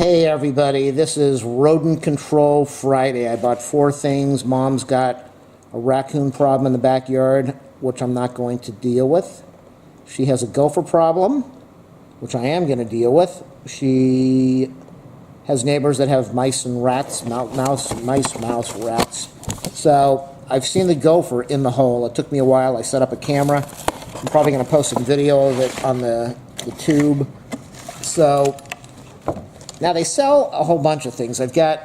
Hey everybody, this is Rodent Control Friday. I bought 4 things. Mom's got a raccoon problem in the backyard, which I'm not going to deal with. She has a gopher problem, which I am going to deal with. She has neighbors that have mice and rats, mouse, rats. So I've seen the gopher in the hole. It took me a while. I set up a camera. I'm probably going to post some video of it on the tube. So now they sell a whole bunch of things. I've got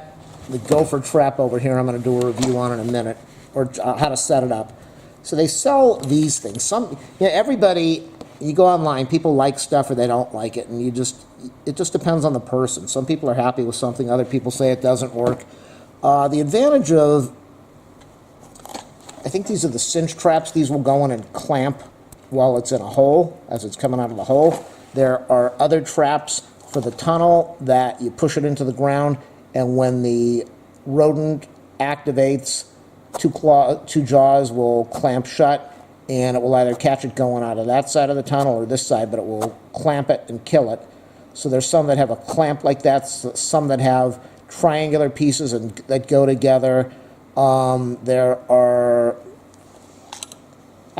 the gopher trap over here. I'm going to do a review on in a minute, or how to set it up. So they sell these things. Everybody, you go online, people like stuff or they don't like it, and it just depends on the person. Some people are happy with something, other people say it doesn't work. The advantage of, I think these are the cinch traps. These will go in and clamp while it's in a hole, as it's coming out of the hole. There are other traps for the tunnel that you push it into the ground, and when the rodent activates, two jaws will clamp shut, and it will either catch it going out of that side of the tunnel or this side, but it will clamp it and kill it. So there's some that have a clamp like that, some that have triangular pieces and that go together. I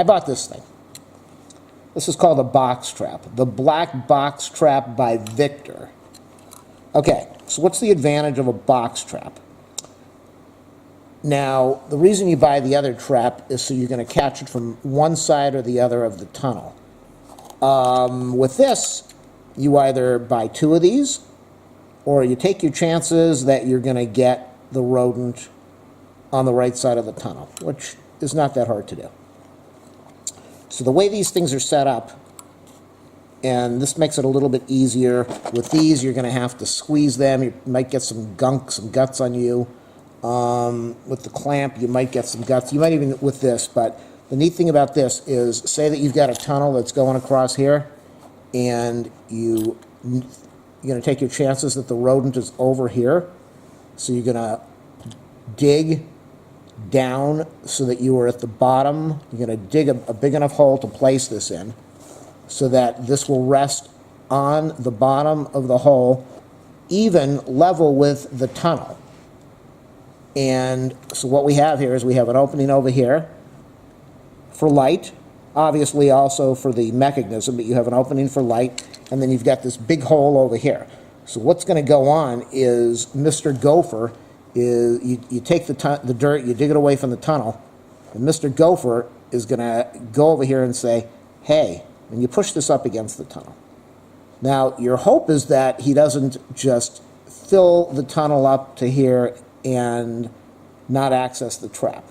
bought this thing. This is called a box trap. The Black Box Trap by Victor. Okay, so what's the advantage of a box trap? Now, the reason you buy the other trap is so you're going to catch it from one side or the other of the tunnel. With this, you either buy 2 of these, or you take your chances that you're going to get the rodent on the right side of the tunnel, which is not that hard to do. So the way these things are set up, and this makes it a little bit easier. With these, you're going to have to squeeze them. You might get some guts on you. With the clamp, you might get some guts. You might even with this, but the neat thing about this is, say that you've got a tunnel that's going across here, and you're going to take your chances that the rodent is over here. So you're going to dig down so that you are at the bottom. You're going to dig a big enough hole to place this in so that this will rest on the bottom of the hole, even level with the tunnel. And so what we have here is we have an opening over here for light, obviously also for the mechanism, but you have an opening for light, and then you've got this big hole over here. So what's going to go on is Mr. Gopher is, you take the dirt, you dig it away from the tunnel, and Mr. Gopher is going to go over here and say, hey, and you push this up against the tunnel. Now, your hope is that he doesn't just fill the tunnel up to here and not access the trap.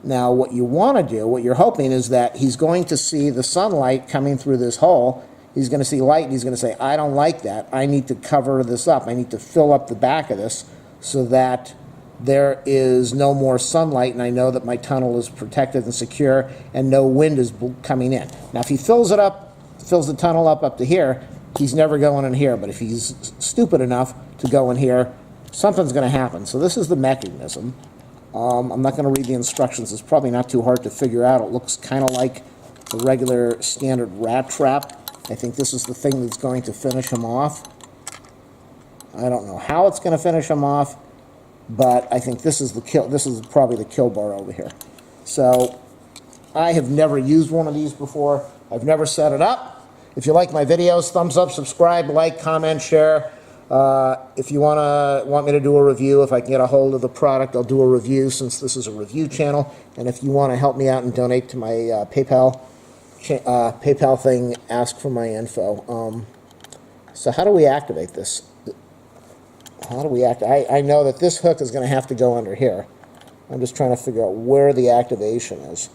Now, what you want to do, what you're hoping, is that he's going to see the sunlight coming through this hole. He's going to see light, and he's going to say, I don't like that. I need to cover this up. I need to fill up the back of this so that there is no more sunlight, and I know that my tunnel is protected and secure, and no wind is coming in. Now, if he fills the tunnel up to here, he's never going in here. But if he's stupid enough to go in here, something's going to happen. So this is the mechanism. I'm not going to read the instructions. It's probably not too hard to figure out. It looks kind of like the regular standard rat trap. I think this is the thing that's going to finish him off. I don't know how it's going to finish him off, but I think this is the kill. This is probably the kill bar over here. So I have never used one of these before. I've never set it up. If you like my videos, thumbs up, subscribe, like, comment, share. If you want me to do a review, if I can get a hold of the product, I'll do a review, since this is a review channel. And if you want to help me out and donate to my PayPal thing, ask for my info. So how do we activate this? How do we I know that this hook is going to have to go under here. I'm just trying to figure out where the activation is.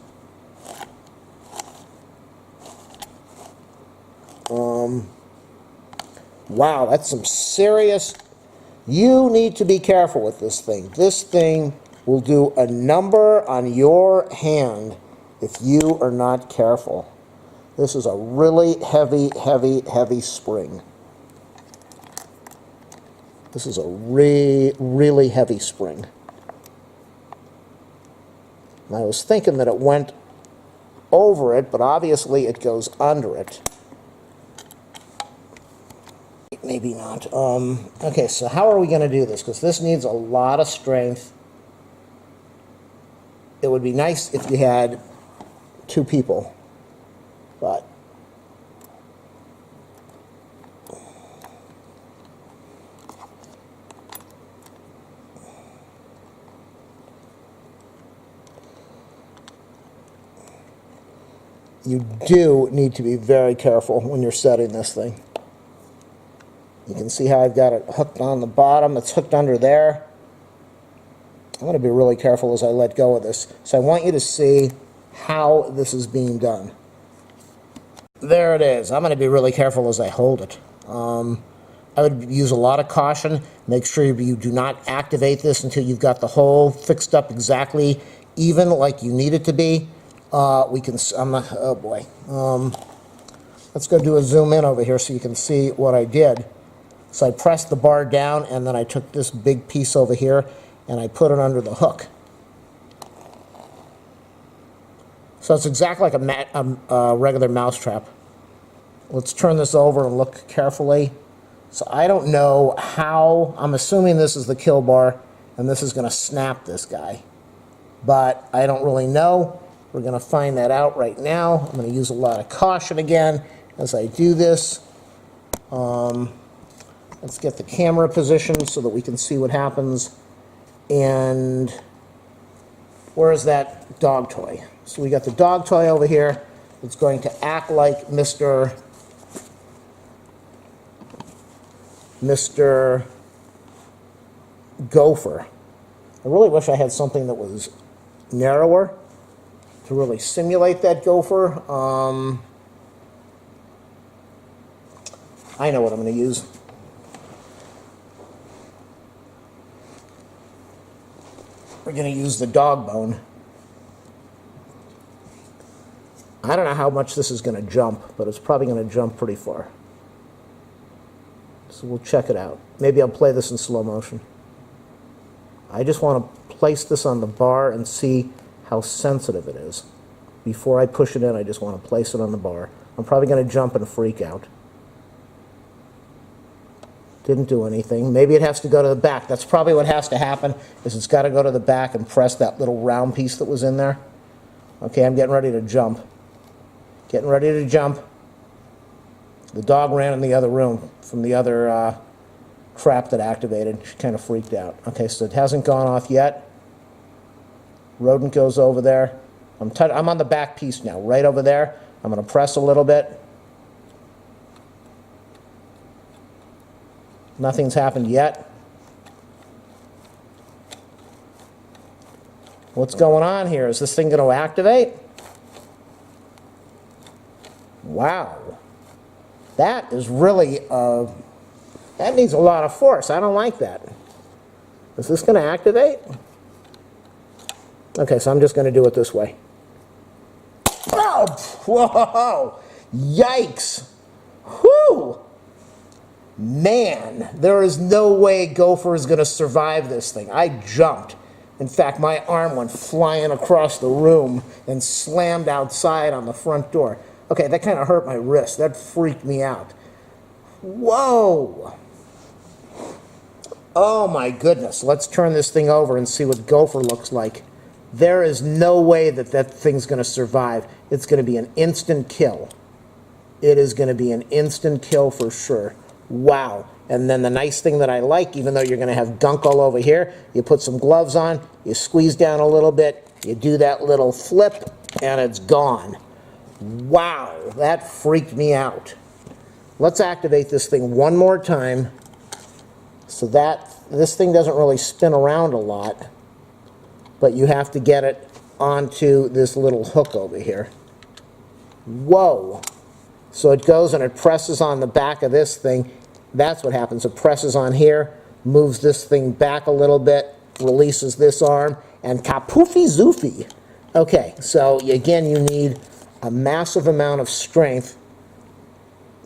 Wow, that's some serious... You need to be careful with this thing. This thing will do a number on your hand if you are not careful. This is a really heavy spring. This is a really heavy spring. And I was thinking that it went over it, but obviously it goes under it. Maybe maybe not. Okay, so how are we going to do this? Because this needs a lot of strength. It would be nice if you had 2 people, but you do need to be very careful when you're setting this thing. You can see how I've got it hooked on the bottom. It's hooked under there. I'm going to be really careful as I let go of this. So I want you to see how this is being done. There it is. I'm going to be really careful as I hold it. I would use a lot of caution. Make sure you do not activate this until you've got the hole fixed up exactly even like you need it to be. Oh boy. Let's go do a zoom in over here so you can see what I did. So I pressed the bar down, and then I took this big piece over here and I put it under the hook. So it's exactly like a regular mouse trap. Let's turn this over and look carefully. So I don't know how, I'm assuming this is the kill bar and this is going to snap this guy. But I don't really know. We're going to find that out right now. I'm going to use a lot of caution again as I do this. Let's get the camera positioned so that we can see what happens. And where's that dog toy? So we got the dog toy over here. It's going to act like Mr. Gopher. I really wish I had something that was narrower to really simulate that Gopher. I know what I'm going to use. We're going to use the dog bone. I don't know how much this is going to jump, but it's probably going to jump pretty far. So we'll check it out. Maybe I'll play this in slow motion. I just want to place this on the bar and see how sensitive it is. Before I push it in, I just want to place it on the bar. I'm probably going to jump and freak out. Didn't do anything. Maybe it has to go to the back. That's probably what has to happen, is it's got to go to the back and press that little round piece that was in there. Okay, I'm getting ready to jump. Getting ready to jump. The dog ran in the other room from the other trap that activated. She kind of freaked out. Okay, so it hasn't gone off yet. Rodent goes over there. I'm on the back piece now, right over there. I'm going to press a little bit. Nothing's happened yet. What's going on here? Is this thing going to activate? Wow. That is really, that needs a lot of force. I don't like that. Is this going to activate? Okay, so I'm just going to do it this way. Oh, whoa, yikes. Whew. Man, there is no way Gopher is going to survive this thing. I jumped. In fact, my arm went flying across the room and slammed outside on the front door. Okay, that kind of hurt my wrist. That freaked me out. Whoa. Oh my goodness. Let's turn this thing over and see what Gopher looks like. There is no way that that thing's going to survive. It's going to be an instant kill. It is going to be an instant kill for sure. Wow. And then the nice thing that I like, even though you're going to have gunk all over here, you put some gloves on, you squeeze down a little bit, you do that little flip, and it's gone. Wow, that freaked me out. Let's activate this thing one more time so that this thing doesn't really spin around a lot, but you have to get it onto this little hook over here. Whoa. So it goes and it presses on the back of this thing. That's what happens. It presses on here, moves this thing back a little bit, releases this arm, and kapoofy zoofy. Okay, so again, you need a massive amount of strength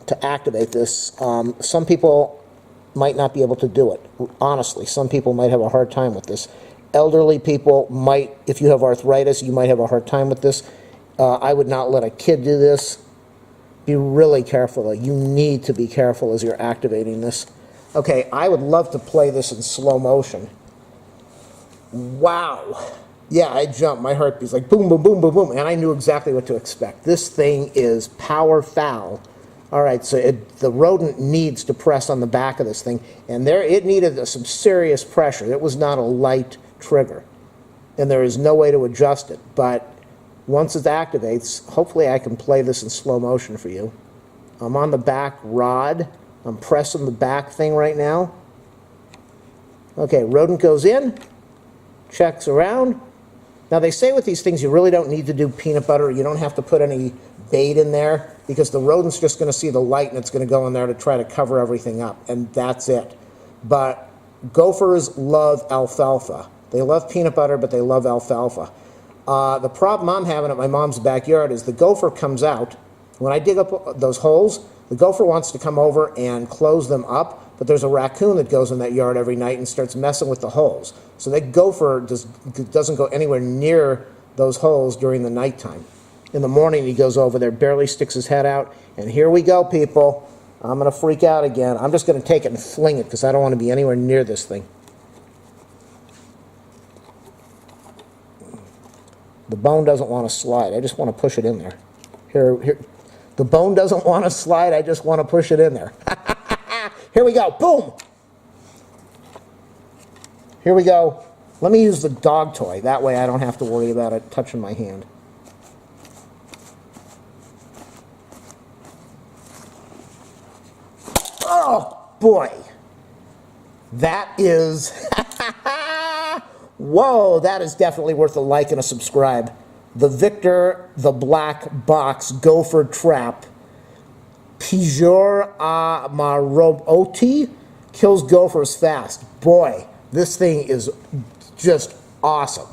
to activate this. Some people might not be able to do it. Honestly, some people might have a hard time with this. Elderly people might, if you have arthritis, you might have a hard time with this. I would not let a kid do this. Be really careful. You need to be careful as you're activating this. Okay, I would love to play this in slow motion. Wow. Yeah, I jumped. My heartbeat's like boom, boom, boom, boom, boom, and I knew exactly what to expect. This thing is power foul. All right, so the rodent needs to press on the back of this thing, and it needed some serious pressure. It was not a light trigger, and there is no way to adjust it. But once it activates, hopefully I can play this in slow motion for you. I'm on the back rod. I'm pressing the back thing right now. Okay, rodent goes in, checks around. Now they say with these things you really don't need to do peanut butter. You don't have to put any bait in there because the rodent's just going to see the light and it's going to go in there to try to cover everything up, and that's it. But gophers love alfalfa. They love peanut butter, but they love alfalfa. The problem I'm having at my mom's backyard is the gopher comes out. When I dig up those holes, the gopher wants to come over and close them up, but there's a raccoon that goes in that yard every night and starts messing with the holes. So that gopher doesn't go anywhere near those holes during the nighttime. In the morning, he goes over there, barely sticks his head out, and here we go, people. I'm going to freak out again. I'm just going to take it and fling it because I don't want to be anywhere near this thing. The bone doesn't want to slide. I just want to push it in there. Here. The bone doesn't want to slide. I just want to push it in there. Here we go. Boom. Here we go. Let me use the dog toy. That way I don't have to worry about it touching my hand. Oh, boy. That is... Whoa, that is definitely worth a like and a subscribe. The Victor the Black Box Gopher Trap. Pijor a Maroboti kills gophers fast. Boy, this thing is just awesome.